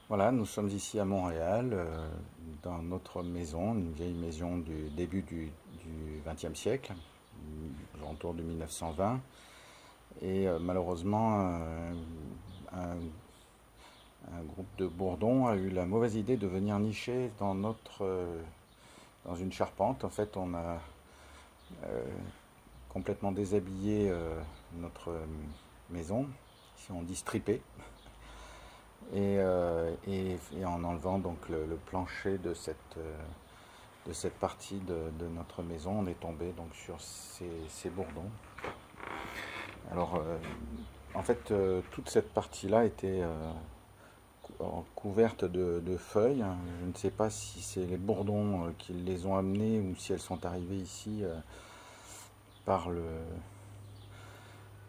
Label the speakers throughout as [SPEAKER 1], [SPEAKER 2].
[SPEAKER 1] Voilà, nous sommes ici à Montréal, dans notre maison, une vieille maison du début du XXe siècle, autour de 1920. Et malheureusement, un, un groupe de bourdons a eu la mauvaise idée de venir nicher dans une charpente. En fait, on a euh, complètement déshabillé notre maison. Ici, on dit strippé. Et en enlevant donc le plancher de cette partie de notre maison, on est tombé donc sur ces bourdons. Alors, en fait, toute cette partie-là était couverte de feuilles. Je ne sais pas si c'est les bourdons qui les ont amenés ou si elles sont arrivées ici par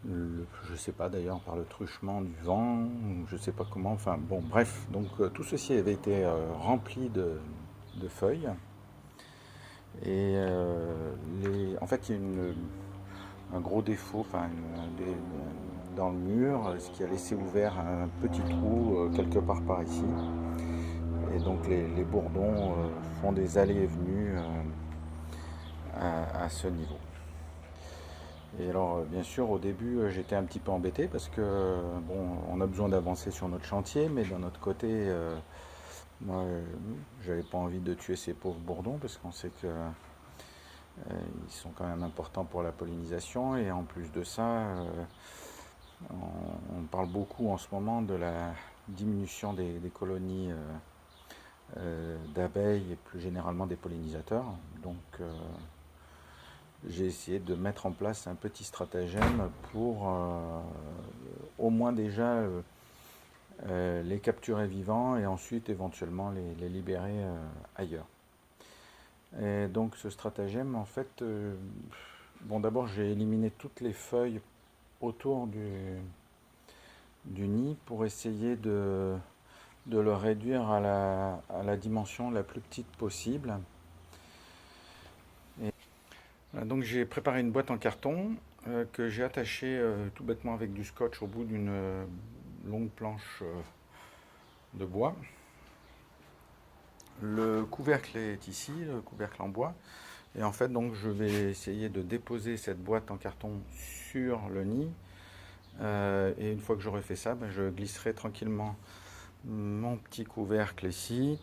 [SPEAKER 1] je sais pas d'ailleurs, par le truchement du vent, ou je sais pas comment, enfin bon, bref, donc tout ceci avait été rempli de feuilles, et en fait il y a un gros défaut, dans le mur, ce qui a laissé ouvert un petit trou quelque part par ici, et donc les bourdons font des allées et venues à ce niveau. Et alors, bien sûr, au début, j'étais un petit peu embêté parce que, bon, on a besoin d'avancer sur notre chantier, mais d'un autre côté, moi, j'avais pas envie de tuer ces pauvres bourdons parce qu'on sait que ils sont quand même importants pour la pollinisation. Et en plus de ça, on parle beaucoup en ce moment de la diminution des colonies d'abeilles et plus généralement des pollinisateurs. Donc, j'ai essayé de mettre en place un petit stratagème pour au moins déjà les capturer vivants et ensuite éventuellement les libérer ailleurs. Et donc ce stratagème, en fait, bon d'abord j'ai éliminé toutes les feuilles autour du nid pour essayer de le réduire à la dimension la plus petite possible. Et voilà, donc j'ai préparé une boîte en carton que j'ai attachée tout bêtement avec du scotch au bout d'une longue planche de bois. Le couvercle est ici, le couvercle en bois. Et en fait, donc, je vais essayer de déposer cette boîte en carton sur le nid. Et une fois que j'aurai fait ça, ben, je glisserai tranquillement mon petit couvercle ici,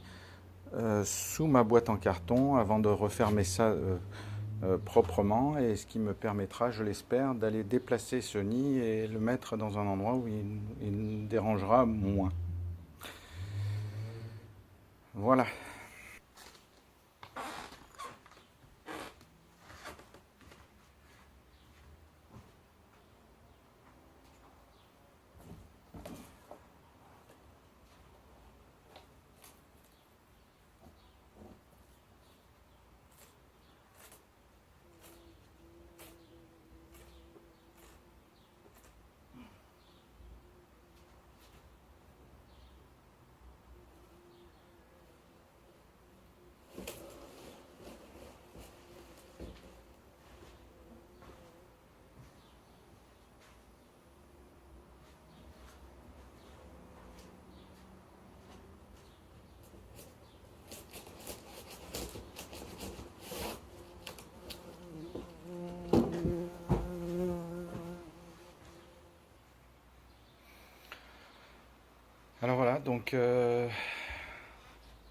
[SPEAKER 1] sous ma boîte en carton, avant de refermer ça proprement. Et ce qui me permettra, je l'espère, d'aller déplacer ce nid et le mettre dans un endroit où il dérangera moins. Voilà. Alors voilà, donc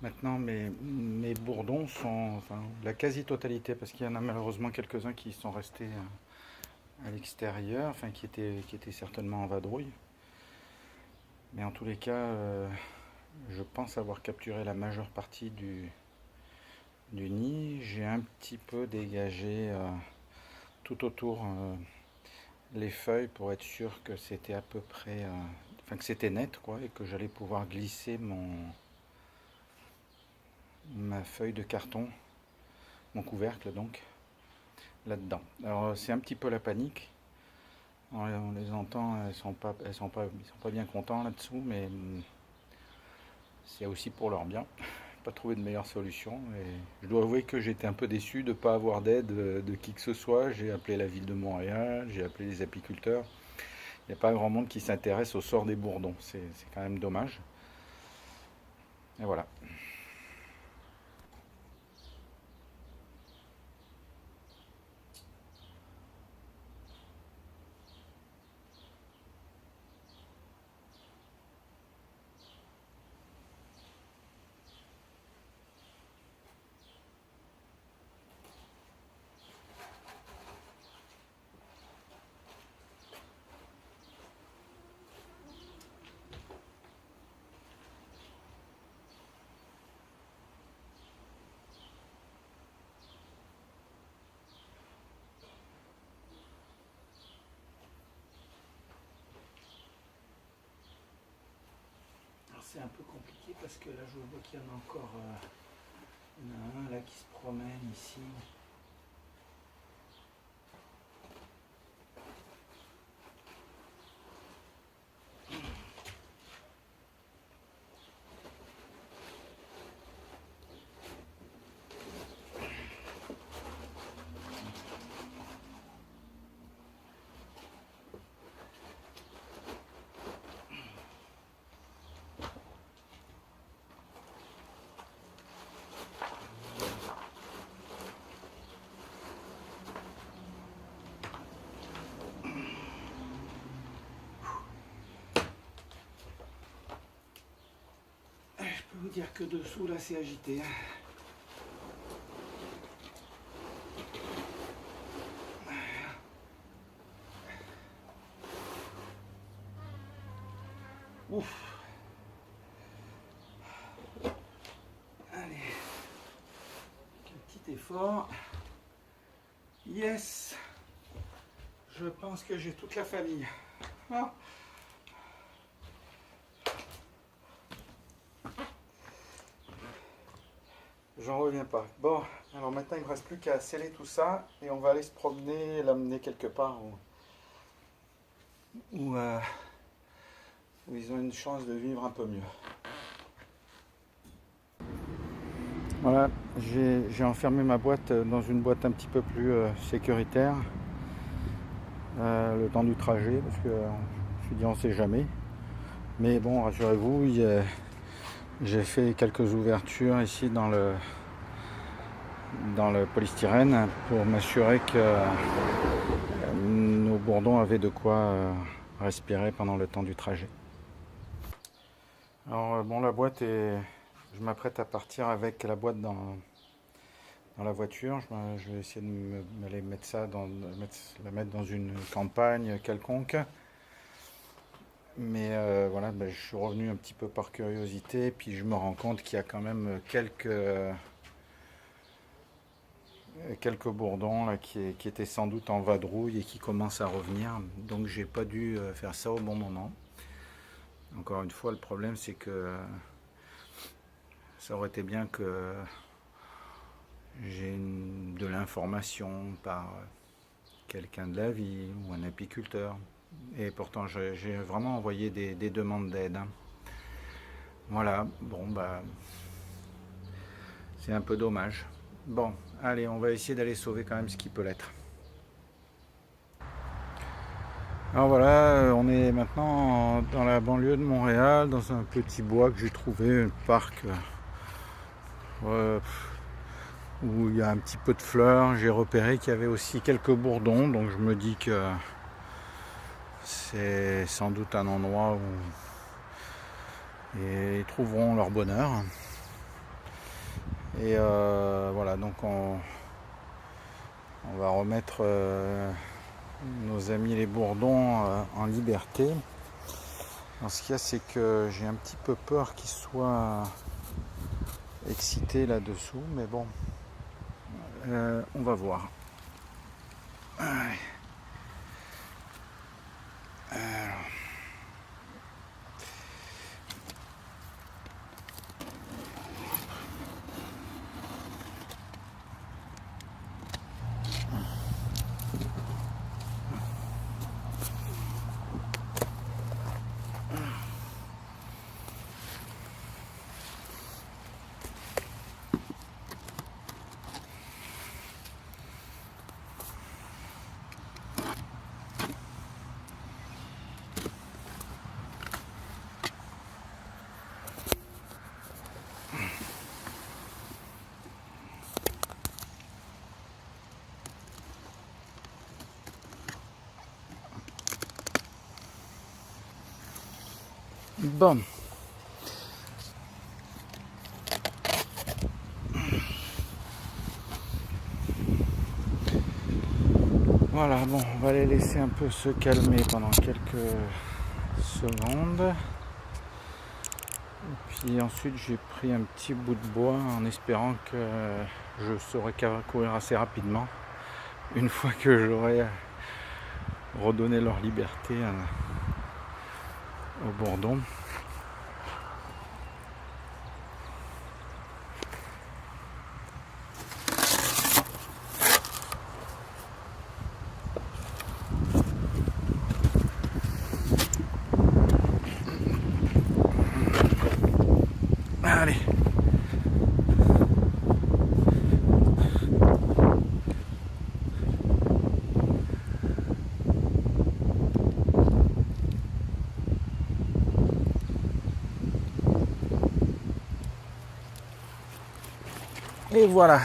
[SPEAKER 1] maintenant mes bourdons sont, enfin, la quasi-totalité, parce qu'il y en a malheureusement quelques-uns qui sont restés à l'extérieur, enfin qui étaient certainement en vadrouille. Mais en tous les cas, je pense avoir capturé la majeure partie du nid. J'ai un petit peu dégagé tout autour les feuilles pour être sûr que c'était à peu près, enfin que c'était net quoi, et que j'allais pouvoir glisser ma feuille de carton, mon couvercle donc, là-dedans. Alors c'est un petit peu la panique. On les entend, ils sont pas bien contents là-dessous, mais c'est aussi pour leur bien. Pas trouvé de meilleure solution. Et je dois avouer que j'étais un peu déçu de ne pas avoir d'aide de qui que ce soit. J'ai appelé la ville de Montréal, j'ai appelé les apiculteurs. Il n'y a pas grand monde qui s'intéresse au sort des bourdons. C'est quand même dommage. Et voilà. C'est un peu compliqué parce que là je vois qu'il y en a encore il y en a un là qui se promène ici. Je peux vous dire que dessous là c'est agité. Ouf. Allez. Un petit effort. Yes. Je pense que j'ai toute la famille. Ah. J'en reviens pas. Bon, alors maintenant il ne me reste plus qu'à sceller tout ça et on va aller se promener, l'amener quelque part où ils ont une chance de vivre un peu mieux. Voilà, j'ai enfermé ma boîte dans une boîte un petit peu plus sécuritaire le temps du trajet parce que je me suis dit on sait jamais. Mais bon, rassurez-vous, j'ai fait quelques ouvertures ici dans le polystyrène pour m'assurer que nos bourdons avaient de quoi respirer pendant le temps du trajet. Alors bon, la boîte est... Je m'apprête à partir avec la boîte dans la voiture. Je vais essayer de m'aller mettre ça la mettre dans une campagne quelconque. Mais voilà, je suis revenu un petit peu par curiosité, puis je me rends compte qu'il y a quand même quelques bourdons là, qui étaient sans doute en vadrouille et qui commencent à revenir. Donc j'ai pas dû faire ça au bon moment. Encore une fois, le problème c'est que ça aurait été bien que j'ai de l'information par quelqu'un de la vie ou un apiculteur. Et pourtant j'ai vraiment envoyé des demandes d'aide. Voilà, bon c'est un peu dommage. Bon, allez, on va essayer d'aller sauver quand même ce qui peut l'être. Alors voilà, on est maintenant dans la banlieue de Montréal, dans un petit bois que j'ai trouvé, un parc où il y a un petit peu de fleurs. J'ai repéré qu'il y avait aussi quelques bourdons, donc je me dis que c'est sans doute un endroit où ils trouveront leur bonheur. Et voilà, donc on va remettre nos amis les bourdons en liberté. Alors, ce qu'il y a, c'est que j'ai un petit peu peur qu'ils soient excités là-dessous, mais bon, on va voir. Allez. Alors. Bon. Voilà, bon, on va les laisser un peu se calmer pendant quelques secondes. Et puis ensuite j'ai pris un petit bout de bois en espérant que je saurais courir assez rapidement une fois que j'aurai redonné leur liberté au bourdon. Allez. Et voilà.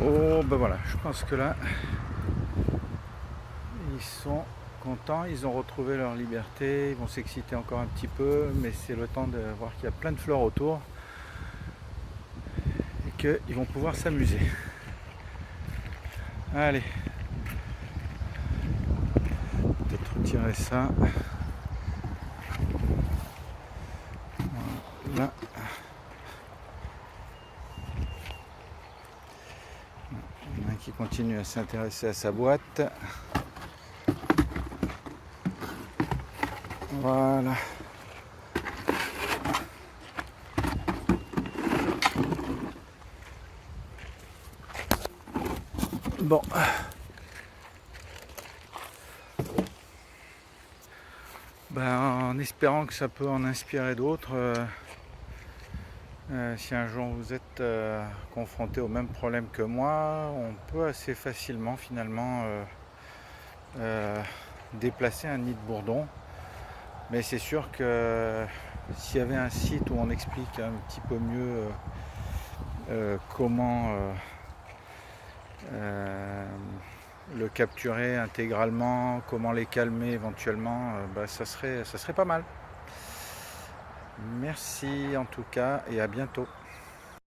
[SPEAKER 1] Oh ben voilà, je pense que là, ils sont contents, ils ont retrouvé leur liberté, ils vont s'exciter encore un petit peu, mais c'est le temps de voir qu'il y a plein de fleurs autour et qu'ils vont pouvoir s'amuser. Allez, peut-être retirer ça. Là. Il y en a un qui continue à s'intéresser à sa boîte. Voilà. Bon. Ben, en espérant que ça peut en inspirer d'autres, si un jour vous êtes confronté au même problème que moi, on peut assez facilement finalement déplacer un nid de bourdon. Mais c'est sûr que s'il y avait un site où on explique un petit peu mieux comment le capturer intégralement, comment les calmer éventuellement, ça serait pas mal. Merci en tout cas et à bientôt.